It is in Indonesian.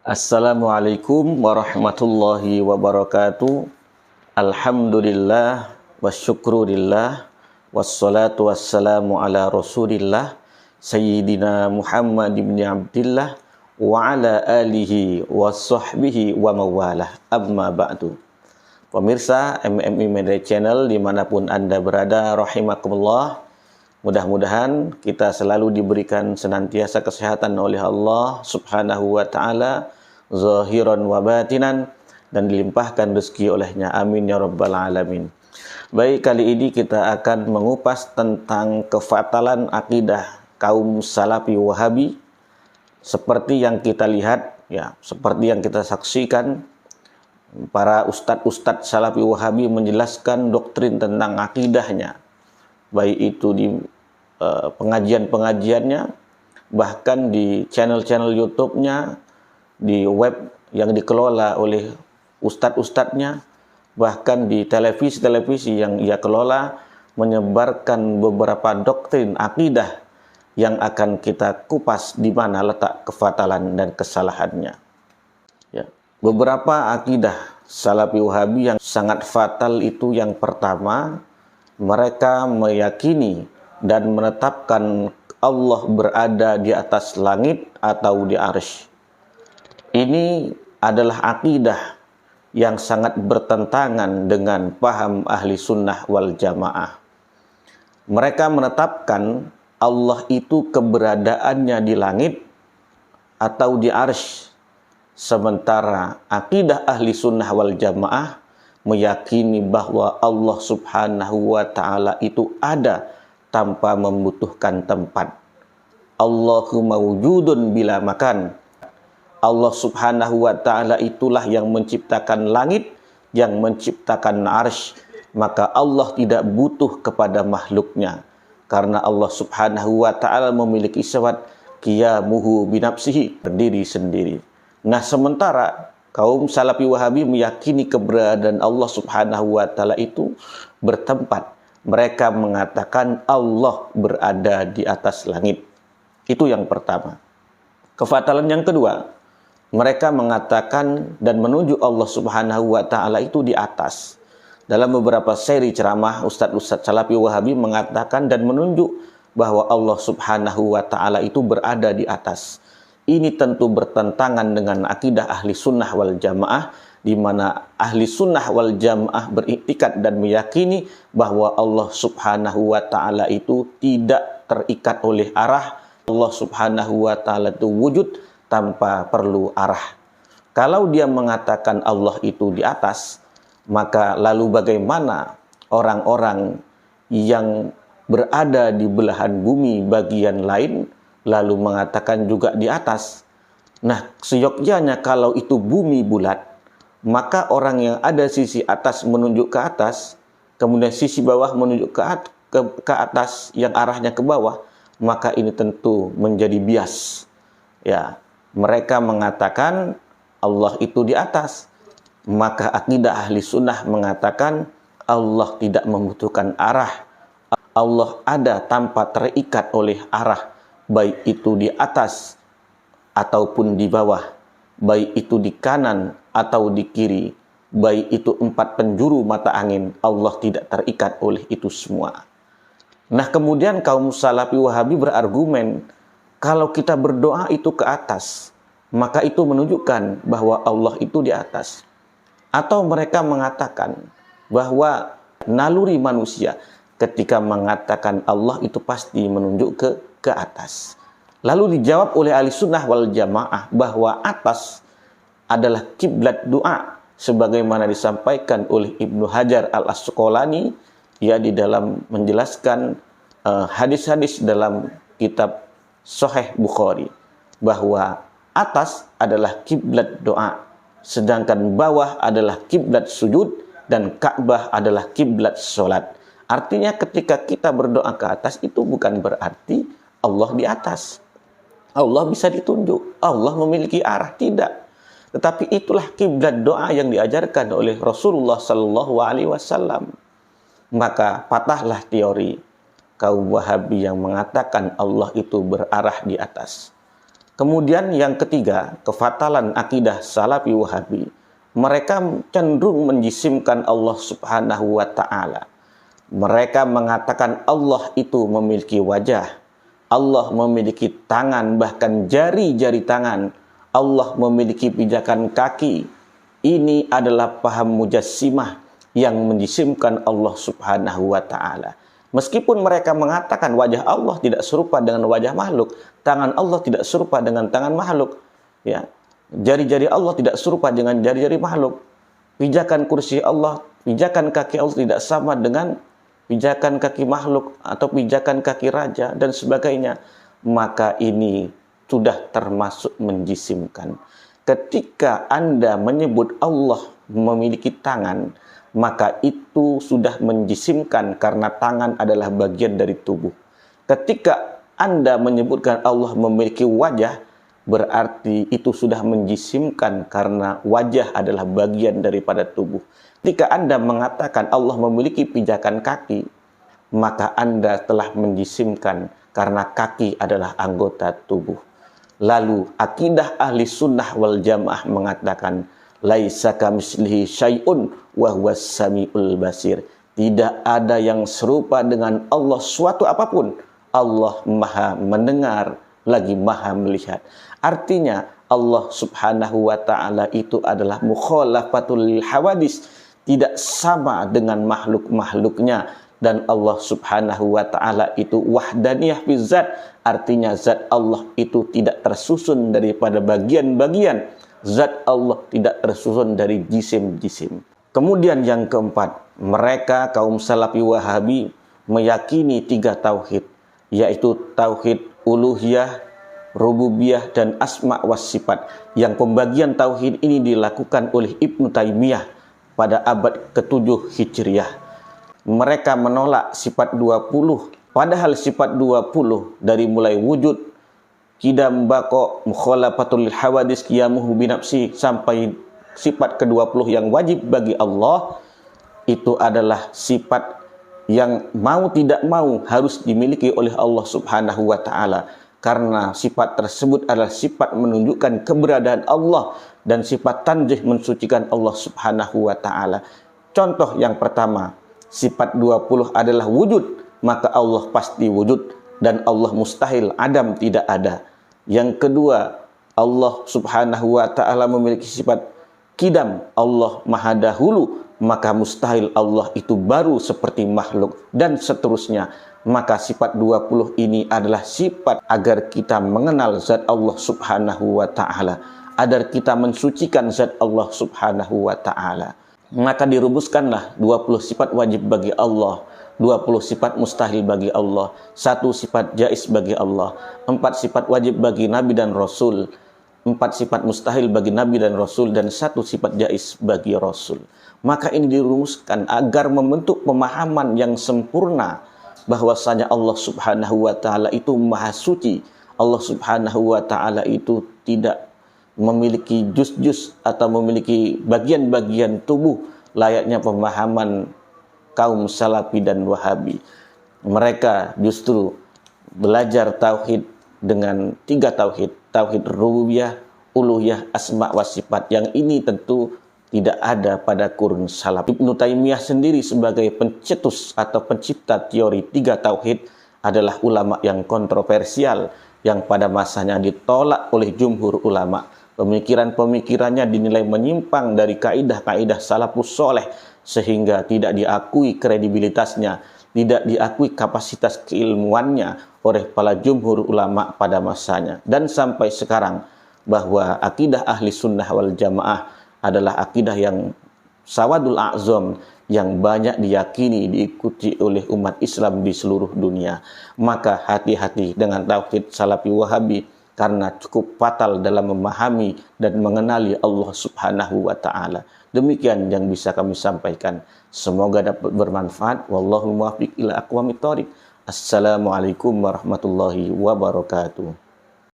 Assalamualaikum warahmatullahi wabarakatuh. Alhamdulillah wasyukrulillah wassalatu wassalamu ala rasulillah Sayyidina Muhammad ibn Abdillah wa ala alihi wa sahbihi wa mawalah, amma ba'du. Pemirsa MMI Media Channel dimanapun Anda berada, rahimakumullah. Mudah-mudahan kita selalu diberikan senantiasa kesehatan oleh Allah subhanahu wa ta'ala, zahiran wa batinan, dan dilimpahkan rezeki olehnya. Amin ya rabbal alamin. Baik, kali ini kita akan mengupas tentang kefatalan akidah kaum Salafi Wahabi. Seperti yang kita lihat, ya, seperti yang kita saksikan, para ustadz-ustadz Salafi Wahabi menjelaskan doktrin tentang akidahnya, baik itu di pengajian-pengajiannya, bahkan di channel-channel YouTube-nya, di web yang dikelola oleh ustadz-ustadznya, bahkan di televisi-televisi yang ia kelola, menyebarkan beberapa doktrin akidah yang akan kita kupas di mana letak kefatalan dan kesalahannya. Ya. Beberapa akidah Salafi Wahabi yang sangat fatal itu, yang pertama, mereka meyakini dan menetapkan Allah berada di atas langit atau di arsy. Ini adalah akidah yang sangat bertentangan dengan paham ahli sunnah wal jamaah. Mereka menetapkan Allah itu keberadaannya di langit atau di arsy. Sementara akidah ahli sunnah wal jamaah meyakini bahwa Allah subhanahu wa ta'ala itu ada tanpa membutuhkan tempat. Allahu mawjudun bila makan. Allah subhanahu wa ta'ala itulah yang menciptakan langit, yang menciptakan arsy. Maka Allah tidak butuh kepada makhluknya, karena Allah subhanahu wa ta'ala memiliki sifat qiyamuhu binafsihi, berdiri sendiri. Nah, sementara kaum Salafi Wahabi meyakini keberadaan Allah subhanahu wa ta'ala itu bertempat. Mereka mengatakan Allah berada di atas langit. Itu yang pertama. Kefatalan yang kedua, mereka mengatakan dan menunjuk Allah subhanahu wa ta'ala itu di atas. Dalam beberapa seri ceramah, ustadz-ustadz Salafi Wahabi mengatakan dan menunjuk bahwa Allah subhanahu wa ta'ala itu berada di atas. Ini tentu bertentangan dengan akidah ahli sunnah wal jamaah, di mana ahli sunnah wal jamaah beriktikad dan meyakini bahwa Allah subhanahu wa ta'ala itu tidak terikat oleh arah. Allah subhanahu wa ta'ala itu wujud tanpa perlu arah. Kalau dia mengatakan Allah itu di atas, maka lalu bagaimana orang-orang yang berada di belahan bumi bagian lain lalu mengatakan juga di atas? Nah, seyogyanya kalau itu bumi bulat, maka orang yang ada sisi atas menunjuk ke atas, kemudian sisi bawah menunjuk ke atas yang arahnya ke bawah, maka ini tentu menjadi bias. Ya, mereka mengatakan Allah itu di atas, maka akidah ahli sunnah mengatakan Allah tidak membutuhkan arah. Allah ada tanpa terikat oleh arah, baik itu di atas ataupun di bawah, baik itu di kanan atau di kiri, baik itu empat penjuru mata angin. Allah tidak terikat oleh itu semua. Nah, kemudian kaum Salafi Wahabi berargumen, kalau kita berdoa itu ke atas, maka itu menunjukkan bahwa Allah itu di atas. Atau mereka mengatakan bahwa naluri manusia ketika mengatakan Allah itu pasti menunjuk ke atas. Lalu dijawab oleh ahli sunnah wal jamaah bahwa atas adalah kiblat doa, sebagaimana disampaikan oleh Ibnu Hajar al-Asqalani, ya, di dalam menjelaskan hadis-hadis dalam kitab Sahih Bukhari, bahwa atas adalah kiblat doa, sedangkan bawah adalah kiblat sujud, dan Ka'bah adalah kiblat sholat. Artinya ketika kita berdoa ke atas itu bukan berarti Allah di atas. Allah bisa ditunjuk, Allah memiliki arah, tidak. Tetapi itulah kiblat doa yang diajarkan oleh Rasulullah Sallallahu Alaihi Wasallam. Maka patahlah teori kaum Wahabi yang mengatakan Allah itu berarah di atas. Kemudian yang ketiga, kefatalan akidah Salafi Wahabi. Mereka cenderung menjisimkan Allah Subhanahu wa Ta'ala. Mereka mengatakan Allah itu memiliki wajah, Allah memiliki tangan, bahkan jari-jari tangan, Allah memiliki pijakan kaki. Ini adalah paham mujassimah yang menjisimkan Allah Subhanahu wa Ta'ala. Meskipun mereka mengatakan wajah Allah tidak serupa dengan wajah makhluk, tangan Allah tidak serupa dengan tangan makhluk, ya, jari-jari Allah tidak serupa dengan jari-jari makhluk, pijakan kursi Allah, pijakan kaki Allah tidak sama dengan pijakan kaki makhluk atau pijakan kaki raja dan sebagainya, maka ini sudah termasuk menjisimkan. Ketika Anda menyebut Allah memiliki tangan, maka itu sudah menjisimkan karena tangan adalah bagian dari tubuh. Ketika Anda menyebutkan Allah memiliki wajah, berarti itu sudah menjisimkan karena wajah adalah bagian daripada tubuh. Ketika Anda mengatakan Allah memiliki pijakan kaki, maka Anda telah menjisimkan karena kaki adalah anggota tubuh. Lalu akidah ahli sunnah wal jamaah mengatakan laisa kamitslihi syai'un wa huwas samiul basir. Tidak ada yang serupa dengan Allah suatu apapun. Allah Maha mendengar lagi Maha melihat. Artinya Allah Subhanahu wa Ta'ala itu adalah mukhalafatul hawadis, tidak sama dengan makhluk-makhluknya, dan Allah Subhanahu wa Ta'ala itu wahdaniyah fi zat, artinya zat Allah itu tidak tersusun daripada bagian-bagian. Zat Allah tidak tersusun dari jisim-jisim. Kemudian yang keempat, mereka kaum Salafi Wahabi meyakini 3 tauhid, yaitu tauhid uluhiyah, rububiyah, dan asma wa sifat. Yang pembagian tauhid ini dilakukan oleh Ibnu Taimiyah pada abad ke-7 Hijriah. Mereka menolak sifat 20, padahal sifat 20 dari mulai wujud, kidam, bako, mukhalafatul hawadis, qiyamuhu binafsi, sampai sifat ke-20 yang wajib bagi Allah, itu adalah sifat yang mau tidak mau harus dimiliki oleh Allah Subhanahu wa Ta'ala, karena sifat tersebut adalah sifat menunjukkan keberadaan Allah dan sifat tanzih mensucikan Allah Subhanahu wa Ta'ala. Contoh yang pertama, sifat 20 adalah wujud, maka Allah pasti wujud, dan Allah mustahil adam tidak ada. Yang kedua, Allah Subhanahu wa Ta'ala memiliki sifat kidam, Allah maha dahulu, maka mustahil Allah itu baru seperti makhluk, dan seterusnya. Maka sifat 20 ini adalah sifat agar kita mengenal zat Allah Subhanahu wa Ta'ala, agar kita mensucikan zat Allah Subhanahu wa Ta'ala. Maka dirumuskanlah 20 sifat wajib bagi Allah, 20 sifat mustahil bagi Allah, 1 sifat jaiz bagi Allah, 4 sifat wajib bagi Nabi dan Rasul, 4 sifat mustahil bagi Nabi dan Rasul, dan 1 sifat jaiz bagi Rasul. Maka ini dirumuskan agar membentuk pemahaman yang sempurna bahwasanya Allah Subhanahu wa Ta'ala itu maha suci. Allah Subhanahu wa Ta'ala itu tidak memiliki juz-juz atau memiliki bagian-bagian tubuh layaknya pemahaman kaum Salafi dan Wahabi. Mereka justru belajar tauhid dengan 3 tauhid, tauhid rububiyah, uluhiyah, asma wa sifat. Yang ini tentu tidak ada pada kurun salaf. Ibnu Taimiyah sendiri sebagai pencetus atau pencipta teori 3 tauhid adalah ulama yang kontroversial, yang pada masanya ditolak oleh jumhur ulama. Pemikiran-pemikirannya dinilai menyimpang dari kaidah-kaidah salafus soleh, sehingga tidak diakui kredibilitasnya, tidak diakui kapasitas keilmuannya oleh para jumhur ulama pada masanya. Dan sampai sekarang bahwa akidah ahli sunnah wal jamaah adalah akidah yang sawadul a'zam, yang banyak diyakini, diikuti oleh umat Islam di seluruh dunia. Maka hati-hati dengan tauhid Salafi Wahabi, karena cukup fatal dalam memahami dan mengenali Allah Subhanahu wa Ta'ala. Demikian yang bisa kami sampaikan. Semoga dapat bermanfaat. Wallahu muwaffiq ila aqwamit thoriq. Assalamualaikum warahmatullahi wabarakatuh.